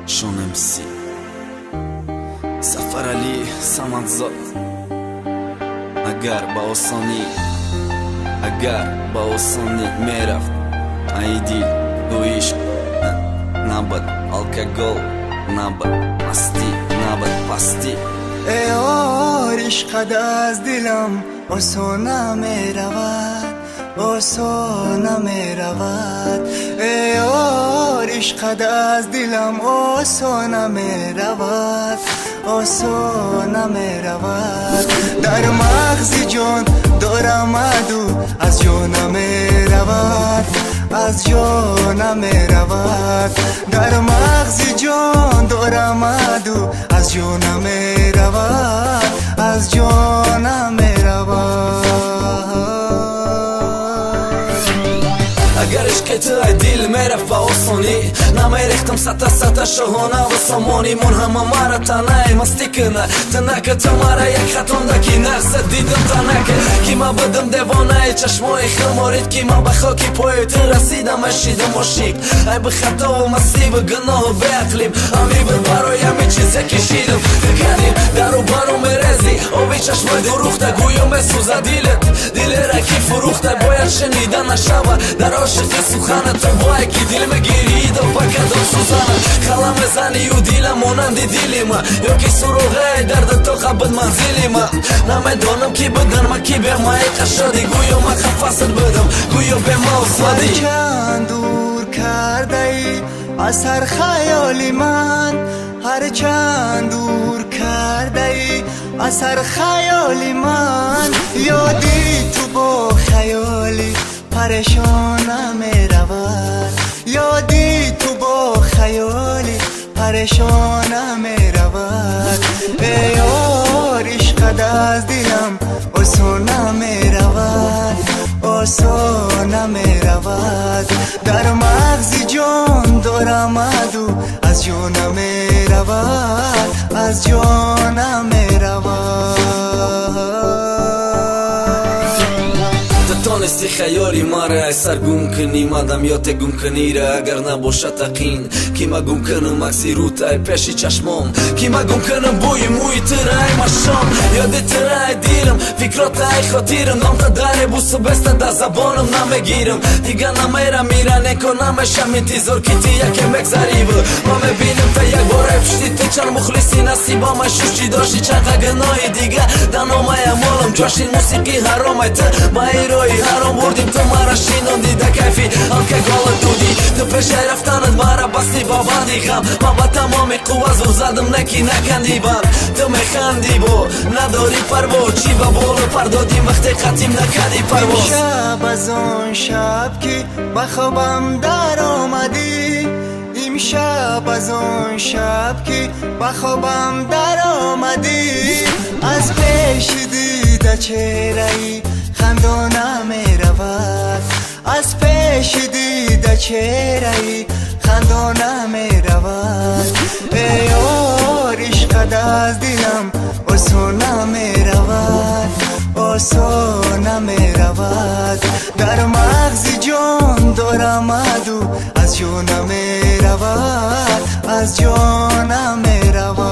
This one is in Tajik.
شون MC سفر علی سمتزاد اگر با آسانی میرفت ای دل دو عشق نبود الکل نبود مستی نبود پستی ای یار عشقت از دلم آسان نمیرود آسان نمیرود ای یار عشقت از دلم آسان نمیرود آسان نمیرود در مغز جان دارم ادو از جان نمیرود از جان نمیرود در مغز جان دارم ادو از جان نمیرود از جان نمیرود اگر عشق تو ای دل میرفت با آسانی نمیریختم ستا شهانه و سامانی من همه مرا تنه مستی کنه تنه که تو مرا یک خطانده که نقصد دیدم تنه که ما بدم دیوانه چشمای خمارید که ما به خاکی پای تو رسیدم اشیدم عاشق ای به خطا و مستی و گناه و بیعقلیم امی برای همه چیزه کشیدم فکریم در و برو میرزی آبی چشمای دروخته گویم بسوزه دل را کی فروخته باید شنیدن نشود در عاشق سخن تو با یکی دل مگیرید و فکدم سوزنم خلم زنی و دلم مانند دلی ما یا که سروغه درد تو قبل منزلی ما نمیدانم کی بدن ما کی به ما یک شدی گویا ما خفاست بدم گویا به ما اصادی هرچند دور کرده ای از هر خیالی من هرچند دور کرده ای از هر خیالی من یادی تو با خیالی پریشان نمیرود یادی تو با خیالی پریشان نمیرود ای یار عشقت از دلم آسان نمیرود آسان نمیرود در مغز جان دارم ادو از جان نمیرود از جان نمیرود تانستی خیالی ما را سرگم کنی مادم یا تگم کنی را اگر نباشد تقین کی ما گم کنم عکسی رو تای پیشی چشمام کی ما گم کنم بوی موی ترای مشام یاد ترای دیرم فکرات ای خاطرم نام تا داره بوسو بسته در زبانم نمیگیرم دیگه نمیرم میره نکنمشم انتظار که تی یکم بگذری بود ما میبینم تا یک باره پشتی تو چند مخلصی نصیبا ما شوشی داشتی چند گناهی دیگه دنامه مالم جاشین موسیقی حرام تو ما ایروی حرام بردیم تو مرا شینوندی ده کیفی آنکه گالت دودی تو پیشه رفتنت مرا بستی با بندی غم ما با تمامی قوه زور زدم نکی نکندی بر تو میخندی با نداری پروا چی با بولو پردادیم وقتی قطیم نکردی پرواز امشب از آن شب که بخوابم در آمدی امشب از آن شب که بخوابم در آمدی از پیش دیده چهره‌ای خندان نمیرود از پیش دیده چهره‌ای خندان نمیرود ای یار عشقت از دلم آسان نمیرود آسان نمیرود در مغز جان دارم ادو از جان نمیرود از جان نمیرود